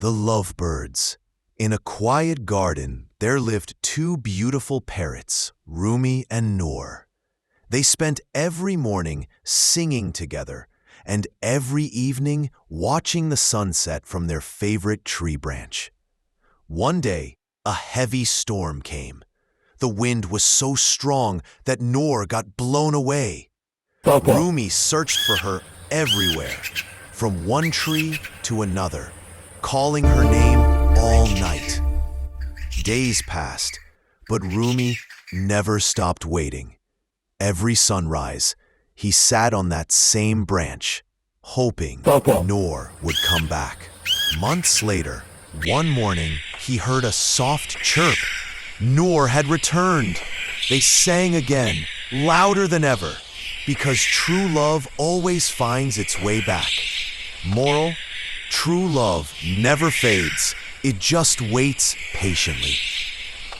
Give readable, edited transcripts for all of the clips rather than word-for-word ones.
The Lovebirds. In a quiet garden, there lived two beautiful parrots, Rumi and Noor. They spent every morning singing together and every evening watching the sunset from their favorite tree branch. One day, a heavy storm came. The wind was so strong that Noor got blown away. Rumi searched for her everywhere, from one tree to another, calling her name all night. Days passed, but Rumi never stopped waiting. Every sunrise, he sat on that same branch, hoping Noor would come back. Months later, one morning, he heard a soft chirp. Noor had returned. They sang again, louder than ever, because true love always finds its way back. Moral: true love never fades. It just waits patiently.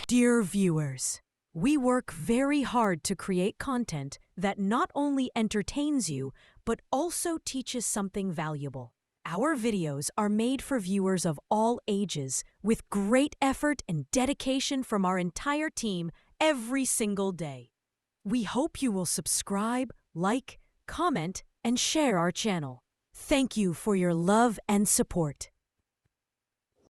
Dear viewers, we work very hard to create content that not only entertains you, but also teaches something valuable. Our videos are made for viewers of all ages, with great effort and dedication from our entire team every single day. We hope you will subscribe, like, comment, and share our channel. Thank you for your love and support.